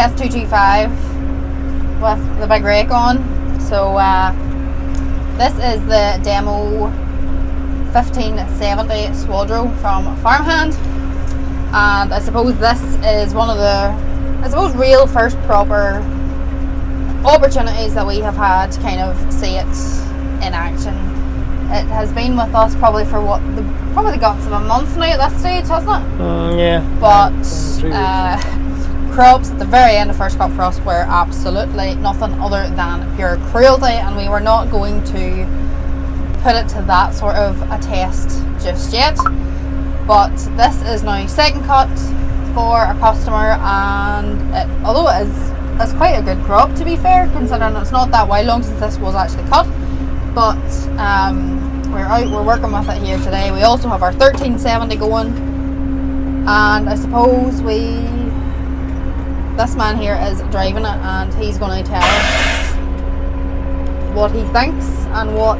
TS225 with the big rake on. So this is the demo 1570 Swadro from Farmhand, and I suppose this is one of the real first proper opportunities that we have had to kind of see it in action. It has been with us probably for probably the guts of a month now at this stage, hasn't it? Yeah. But crops at the very end of first crop for us were absolutely nothing other than pure cruelty, and we were not going to put it to that sort of a test just yet. But this is now second cut for a customer, and although it's quite a good crop, to be fair, considering it's not that while long since this was actually cut. But we're working with it here today. We also have our 1370 going, and I suppose this man here is driving it, and he's going to tell us what he thinks and what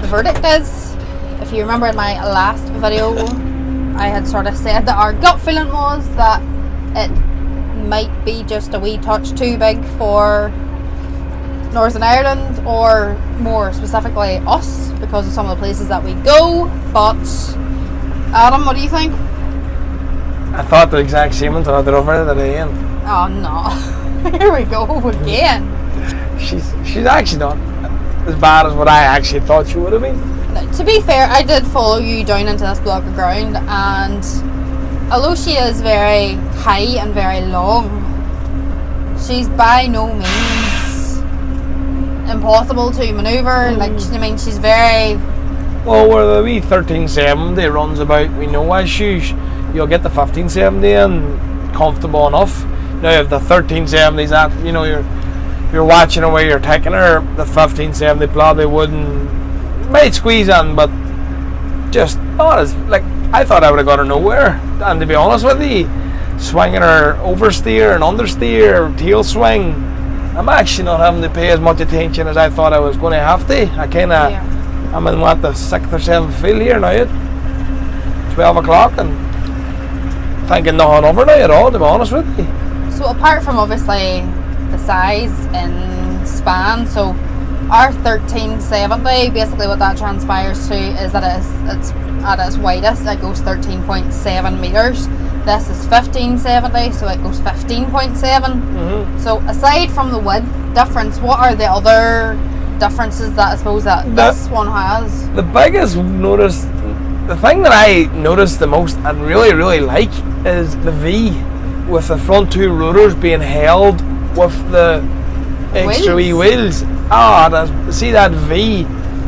the verdict is. If you remember in my last video, I had sort of said that our gut feeling was that it might be just a wee touch too big for Northern Ireland, or more specifically us, because of some of the places that we go. But Adam, what do you think? I thought the exact same until I drove her today. Oh no, here we go again. She's actually not as bad as what I actually thought she would have been. To be fair, I did follow you down into this block of ground, and although she is very high and very long, she's by no means impossible to manoeuvre. She's very... Well, where the wee 1370 runs about, we know issues, you'll get the 1570 in comfortable enough. Now if the 1370's at, you're watching her where you're taking her, the 1570 probably might squeeze in, but just I thought I would have got her nowhere. And to be honest with you, swinging her oversteer and understeer, tail swing, I'm actually not having to pay as much attention as I thought I was going to have to. I'm in the 6th or 7th field here now at 12 o'clock, and thinking nothing over now at all, to be honest with you. So apart from obviously the size and span, so our 1370, basically what that transpires to is that it's at its widest, it goes 13.7 metres. This is 1570, so it goes 15.7. So aside from the width difference, what are the other differences that I suppose that this one has? The biggest the thing that I noticed the most and really, really like is the V, with the front two rotors being held with the extra wee wheels. See that V?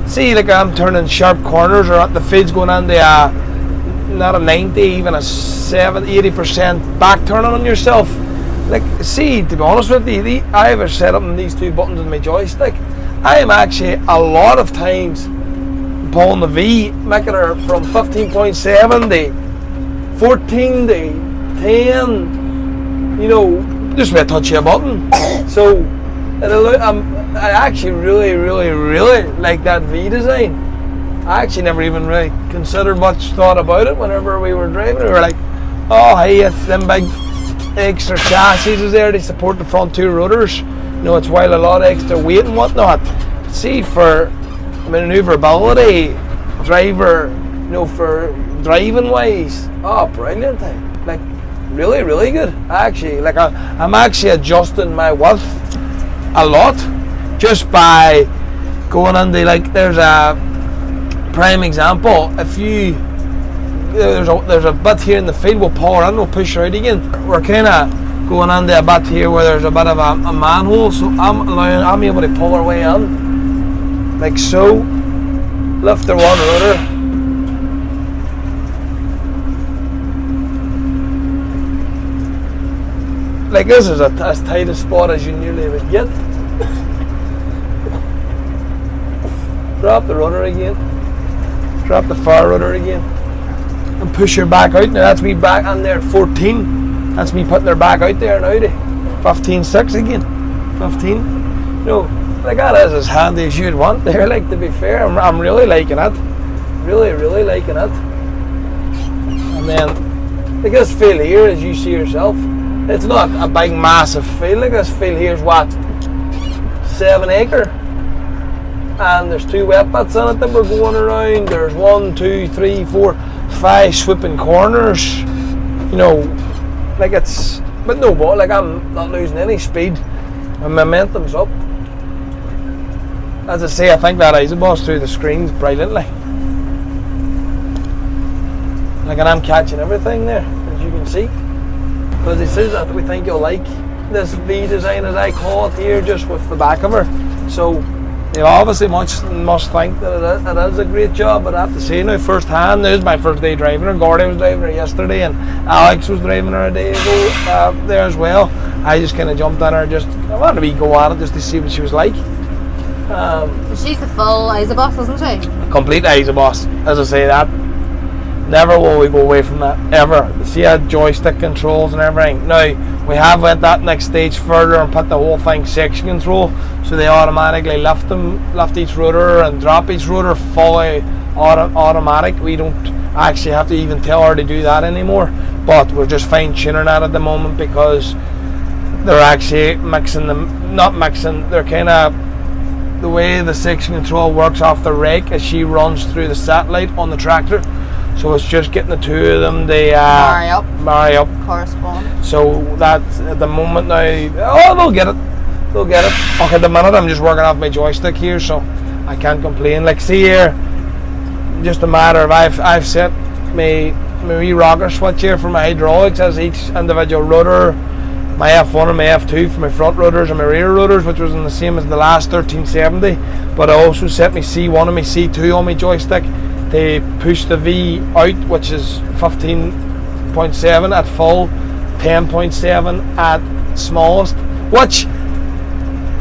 See, like I'm turning sharp corners, or at the field's going into not a 90, even a 80% back turning on yourself. See, to be honest with you, I have set up these two buttons on my joystick. I am actually a lot of times pulling the V, making her from 15.7 to 14 to 10, just with a touch of a button. So I actually really, really, really like that V design. I actually never even really considered much thought about it whenever we were driving. We were like, oh hey, it's them big extra chassis is there to support the front two rotors. It's while a lot of extra weight and whatnot. But see, for manoeuvrability, for driving wise, brilliant. Really, really good. Actually, I'm actually adjusting my width a lot just by going into, there's a prime example. If there's a bit here in the field, we'll pull her in, we'll push her out again. We're kind of going into a bit here where there's a bit of a manhole, so I'm able to pull her way in, like so. Lift her one rotor. This is as tight a spot as you nearly would get. Drop the rudder again. Drop the far rudder again. And push her back out. Now that's me back on there at 14. That's me putting her back out there now to 15.6 again. 15. That is as handy as you'd want there, to be fair. I'm really liking it. Really, really liking it. And then, this feel here, as you see yourself, it's not a big massive field. Like this field here's what, 7 acre, and there's 2 wet bits in it that we're going around. There's 1, 2, 3, 4, 5 sweeping corners. You know, like it's, but no, but like I'm not losing any speed. My momentum's up. As I say, I think that isoboss through the screens brilliantly. Like, and I'm catching everything there, as you can see. Because it says that we think you'll like this V design, as I call it here, just with the back of her. So you obviously must think that it is a great job. But I have to say now, first hand, this is my first day driving her. Gordy was driving her yesterday, and Alex was driving her a day ago there as well. I just kind of jumped on her, I wanted to go at it just to see what she was like. She's the full isoboss, isn't she? Complete isoboss, as I say that. Never will we go away from that, ever. See how joystick controls and everything. Now, we have went that next stage further and put the whole thing section control, so they automatically lift each rotor and drop each rotor fully automatic. We don't actually have to even tell her to do that anymore, but we're just fine tuning that at the moment because they're actually they're kind of, the way the section control works off the rake is she runs through the satellite on the tractor. So it's just getting the two of them, they marry up, correspond. So that's at the moment now. Oh, they'll get it. Okay, at the minute I'm just working off my joystick here, so I can't complain. Like, see here, just a matter of I've set my wee rocker switch here for my hydraulics as each individual rotor. My F1 and my F2 for my front rotors and my rear rotors, which was the same as the last 1370. But I also set my C1 and my C2 on my joystick to push the V out, which is 15.7 at full, 10.7 at smallest. Which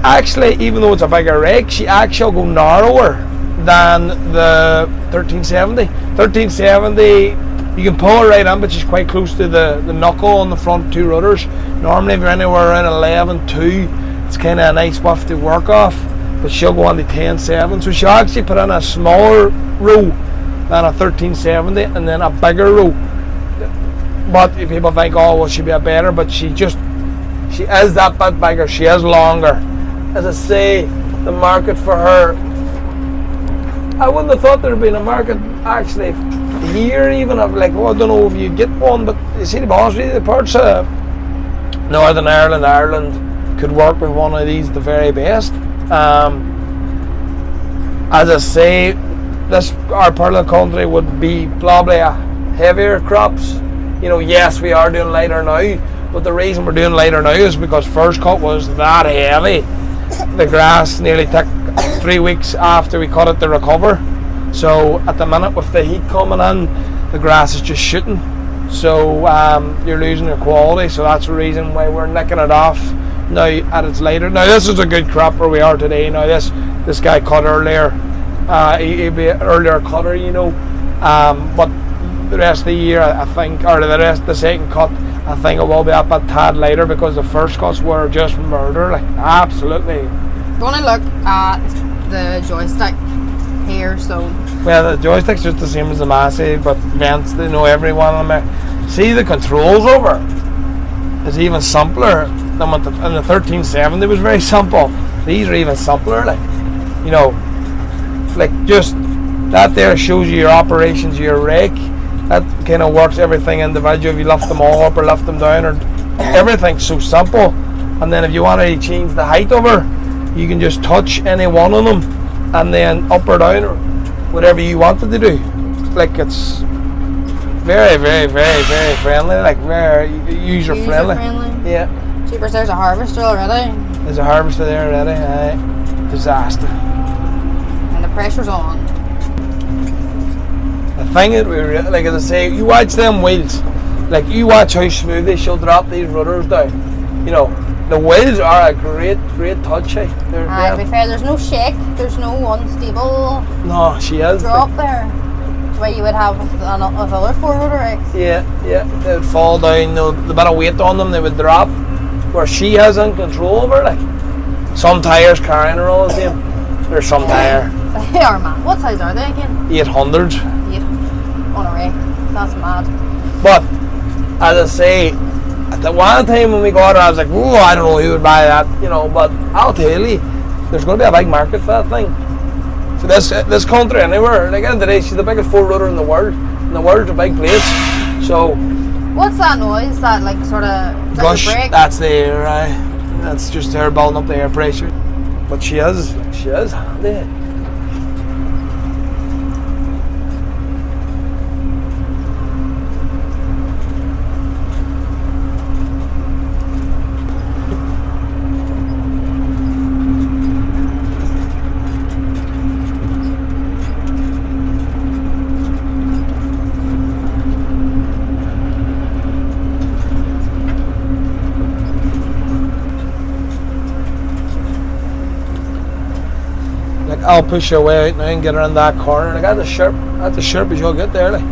actually, even though it's a bigger rake, she actually will go narrower than the 1370. 1370, you can pull her right in, but she's quite close to the knuckle on the front 2 rotors. Normally, if you're anywhere around 11.2, it's kind of a nice buff to work off, but she'll go on to 10.7. So she'll actually put in a smaller row than a 1370 and then a bigger row. But if people think, oh, well, she'll be a better, but she is that bit bigger, she is longer. As I say, the market for her, I wouldn't have thought there would have been a market actually here, even of like, well, I don't know if you get one, but you see, the boss, really, the parts of Northern Ireland could work with one of these the very best. As I say, our part of the country would be probably a heavier crops. You know, yes, we are doing lighter now, but the reason we're doing lighter now is because first cut was that heavy. The grass nearly took 3 weeks after we cut it to recover. So at the minute, with the heat coming in, the grass is just shooting. So you're losing your quality. So that's the reason why we're nicking it off now at its lighter. Now this is a good crop where we are today. Now this guy cut earlier. He'd be an earlier cutter, you know. But the rest of the year, I think, or the rest of the second cut, I think it will be up a tad lighter because the first cuts were just murder, like absolutely. We're going to look at the joystick here, so. Well, the joystick's just the same as the Massey, but vents, they know every one of them. See, the controls over is even simpler than what in the 1370 was very simple. These are even simpler, like, you know, like just that there shows you your operations, your rake. That kind of works everything individual. If you lift them all up or lift them down, or everything's so simple. And then if you want to change the height of her, you can just touch any one of them and then up or down or whatever you wanted to do. Like, it's very, very, very, very friendly. Like, very user friendly. Yeah. Jeepers, there's a harvester already. There's a harvester there already. Aye. Disaster. And the pressure's on. The thing that we like, as I say, you watch them wheels, like you watch how smoothly she'll drop these rudders down. You know, the wheels are a great touch. To be fair, there's no shake, there's no unstable. No, she is. Drop there. The way you would have with other 4-rotor rakes. Yeah, they'd fall down. The bit of weight on them, they would drop. Where she has in control over, like some tires carrying her all the same. There's some tire. They are mad. What size are they again? 800. On a rake. That's mad. But as I say, at the one time when we got it, I was like, oh, I don't know who would buy that, you know. But I'll tell you, there's going to be a big market for that thing. For this country, anywhere. Like, at the end of the day, she's the biggest 4-rotor in the world. And the world's a big place. So. What's that noise? That like sort of gush? Brake? That's the air. That's just her building up the air pressure. But she is handy. I'll push her way out now and get her in that corner. And I got the sharp as you'll get there. Like.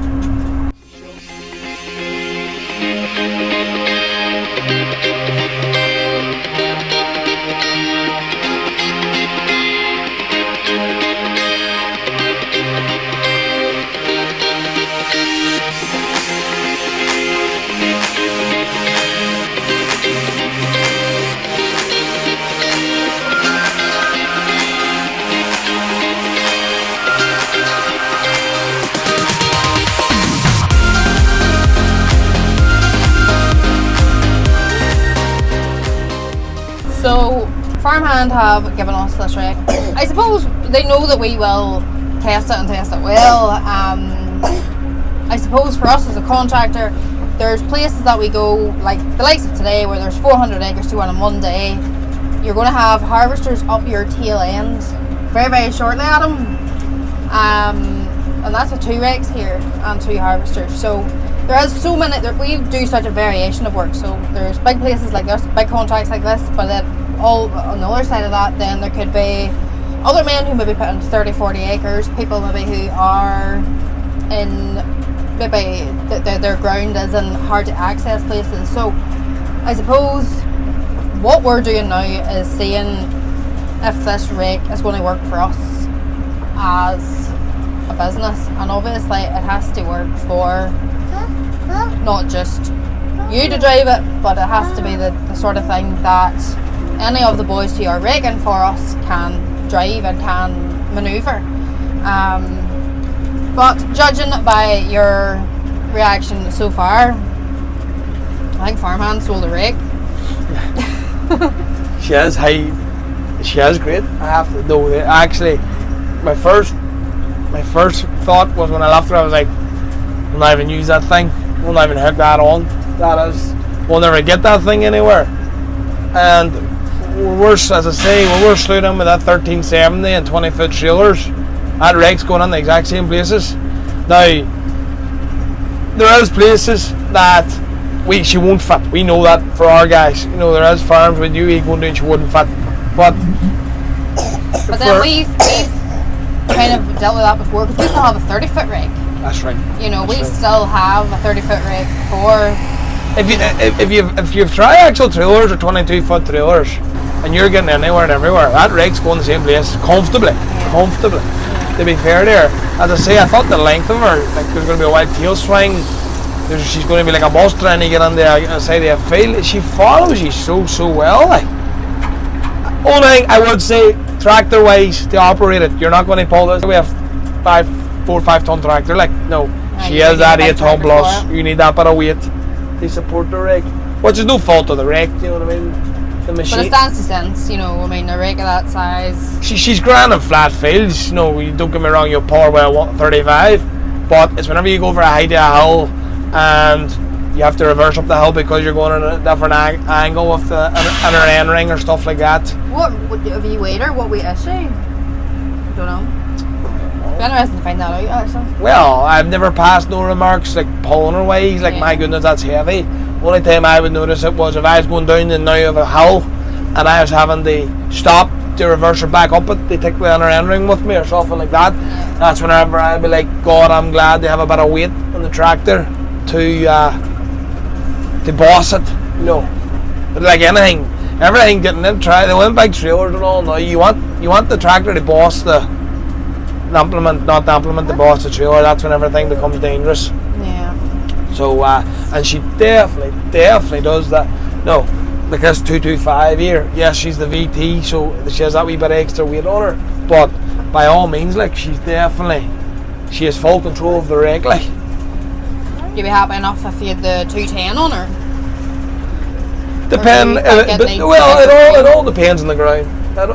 So, Farmhand have given us this rake. I suppose they know that we will test it and test it well. I suppose for us as a contractor, there's places that we go, like the likes of today, where there's 400 acres to on one day. You're going to have harvesters up your tail end very, very shortly, Adam. And that's with 2 rakes here and 2 harvesters. So there is so many, we do such a variation of work. So there's big places like this, big contracts like this, but then all on the other side of that, then there could be other men who maybe put in 30, 40 acres, people maybe who are in, maybe their ground is in hard to access places. So I suppose what we're doing now is seeing if this rake is going to work for us as a business, and obviously it has to work for not just you to drive it, but it has to be the sort of thing that any of the boys who are raking for us can drive and can manoeuvre. But judging by your reaction so far, I think Farmhand sold a rake. She is great. I have to know that. Actually, my first thought was when I left her, I was like, we'll not even use that thing. We'll not even hook that on. We'll never get that thing anywhere. And we're slewing with that 1370 and 20-foot trailers. That rake's going in the exact same places. Now, there is places that she won't fit. We know that for our guys. You know, there is farms with you going down she wouldn't fit. But then we've kind of dealt with that before, because we still have a 30-foot rake. That's right. You know, we still have a 30-foot rake for. If you've triaxle trailers or 22-foot trailers, and you're getting anywhere and everywhere, that rake's going the same place comfortably. To be fair there, as I say, I thought the length of her, like there's going to be a wide tail swing. She's going to be like a bus trying to get on the side of a field. She follows you so well. Like, only thing I would say, tractor wise, to operate it, you're not going to pull this. We have 4 or 5 ton tractor. Like, no, she has that 8 ton plus. You need that bit of weight to support the rake, which is no fault of the rake. You know what I mean? The machine. But it stands to sense, you know. I mean, a rake of that size. She's grand in flat fields. You know, don't get me wrong. You'll pull her with a 35, but it's whenever you go over a height of a hill and you have to reverse up the hill because you're going in a different angle with an end ring or stuff like that. What have you weighed her? What weight is she? Don't know. It'd be interesting to find that out, actually. Well, I've never passed no remarks like pulling her wise. Like, my goodness, that's heavy. Only time I would notice it was if I was going down the now of a hill and I was having to stop to reverse her back up it, they take the inner end ring with me or something like that. That's whenever I'd be like, God, I'm glad they have a bit of weight on the tractor to boss it, you know. But like everything getting in try the big trailers and all now, you want the tractor to boss the implement, not the implement to boss the trailer. That's when everything becomes dangerous. Yeah. So and she definitely does that. No, like this 225 here. Yes, she's the VT, so she has that wee bit of extra weight on her. But by all means, like she has full control of the Rake. Like, you'd be happy enough if you had the 210 on her. It all depends on the ground.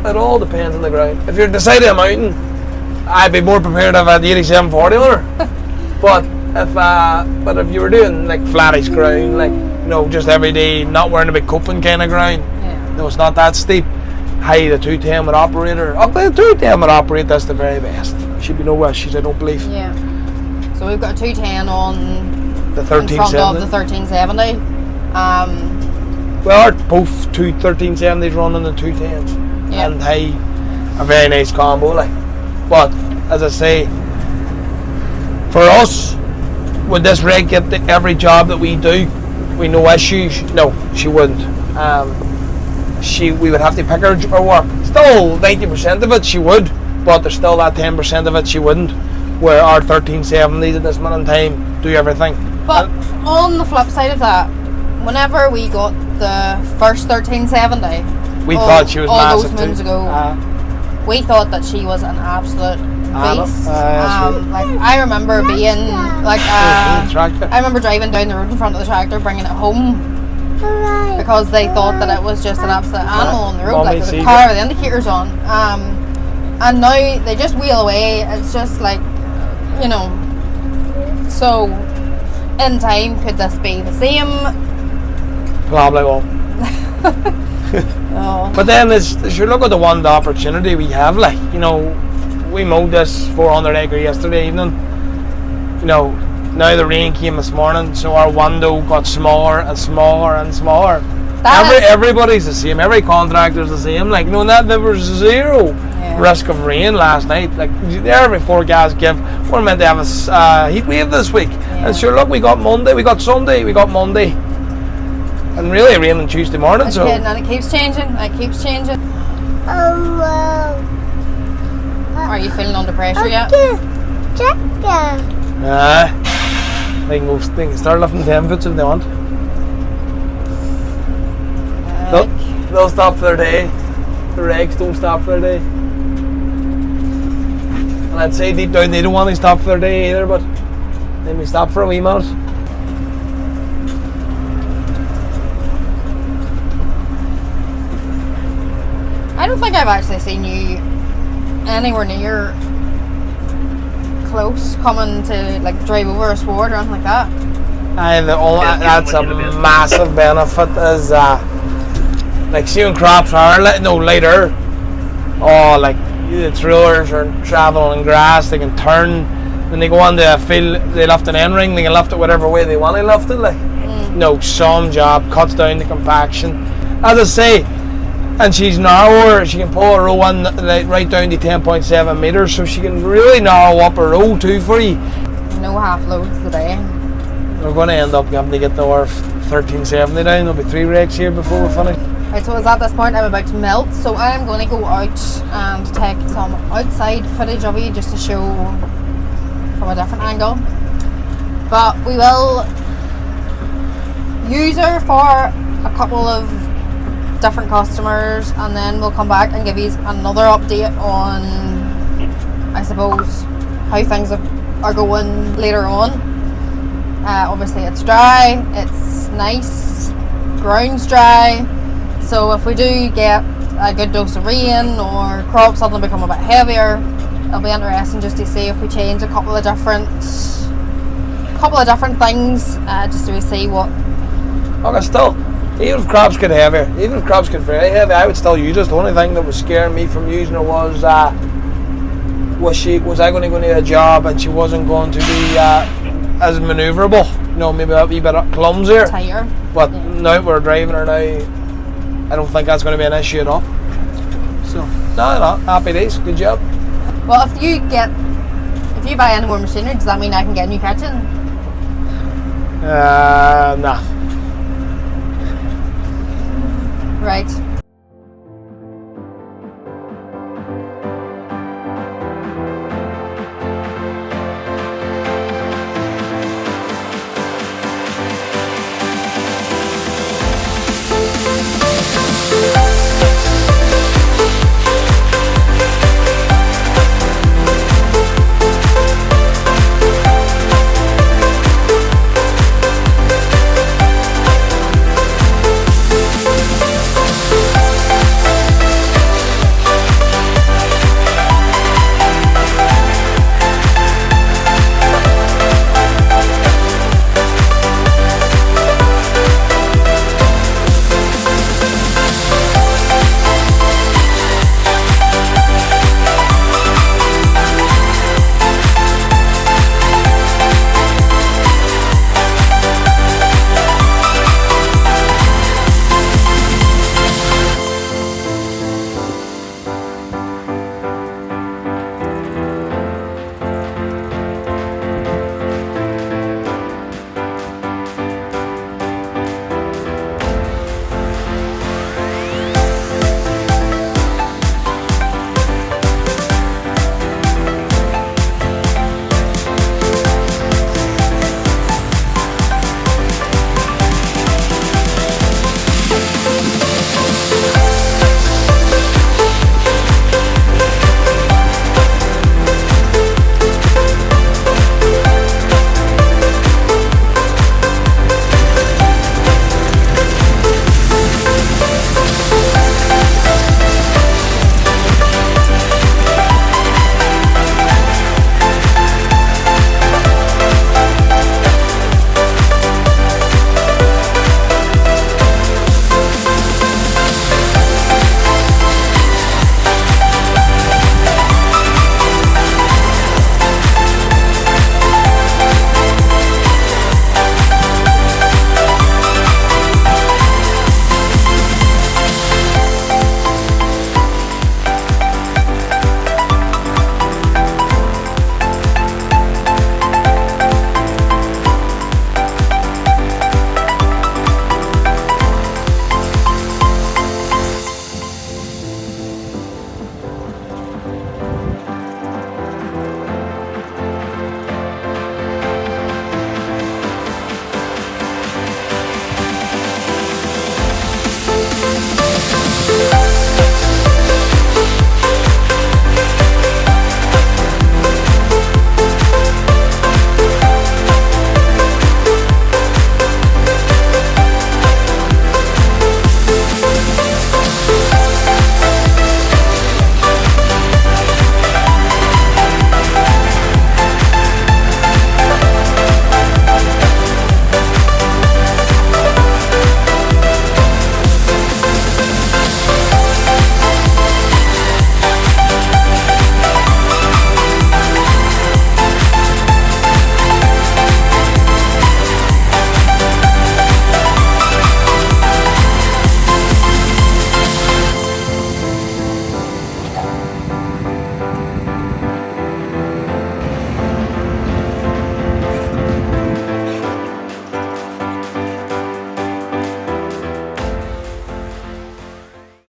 It all depends on the ground. If you're the side of a mountain, I'd be more prepared if I had the 8740 on her. But if you were doing like flattish ground, like, you know, just every day, not wearing a big coping kind of ground, no, it's not that steep. Hey, the 210 would operate her. The 210 would operate this the very best. She'd be no issues, I don't believe. Yeah. So we've got a 210 on the 1370. in front of the 1370. Well, both 1370s running the 210s, and hey, a very nice combo. Like, but as I say, for us, would this Rake get every job that we do? We no issues. No, she wouldn't. We would have to pick her work. Still 90% of it she would, but there's still that 10% of it she wouldn't. Where our 1370s at this minute in time do everything. But on the flip side of that, whenever we got the first 1370, we thought she was all massive those moons too. ago, we thought that she was an absolute beast. Right. I remember being like, Tractor. I remember driving down the road in front of the tractor, bringing it home because they thought that it was just an absolute animal on the road, like with the power of the indicators on. And now they just wheel away. It's just like, you know. So, in time, could this be the same? Probably won't. Oh. But then as you look at the one opportunity we have, like, you know, we mowed this 400 acre yesterday evening. You know, now the rain came this morning, so our window got smaller and smaller and smaller. Everybody's the same. Every contractor's the same. Like, no, that there was zero risk of rain last night. Like, every forecast give, we're meant to have a heat wave this week. And sure, look, we got Monday, we got Sunday, we got Monday, and really rain on Tuesday morning. And it keeps changing. It keeps changing. Are you feeling under pressure yet? They can start lifting 10 foots if they want. They'll stop for their day. The Rakes don't stop for their day. And I'd say deep down they don't want to stop for their day either, but they may stop for a wee minute. I don't think I've actually seen you anywhere near close coming to like drive over a sward or anything like that. That's a massive benefit is like seeing crops are later. Oh, like the trailers are traveling in grass, they can turn. When they go on the field, they lift an end ring, they can lift it whatever way they want to lift it. Like, no, some job cuts down the compaction. As I say, and she's narrower, she can pull a row in like, right down to 10.7 metres, so she can really narrow up a row too for you. No half loads today. We're going to end up having to get to our 1370 down. There'll be 3 Rakes here before we're finished. Right, so at this point I'm about to melt, so I'm going to go out and take some outside footage of you just to show from a different angle. But we will use her for a couple of different customers, and then we'll come back and give you another update on, I suppose, how things are going later on. Obviously it's dry, it's nice, ground's dry, so if we do get a good dose of rain or crops suddenly become a bit heavier, it'll be interesting just to see if we change a couple of different things, just to see what. Okay, still, even if crops get heavier, even if crops get very heavy, I would still use it. The only thing that was scaring me from using her was I going to go into a job and she wasn't going to be as manoeuvrable, you know, maybe a wee bit clumsier. Tighter. But now we're driving her now, I don't think that's going to be an issue at all. So, no, happy days, good job. Well, if you buy any more machinery, does that mean I can get a new kitchen? Nah. Right.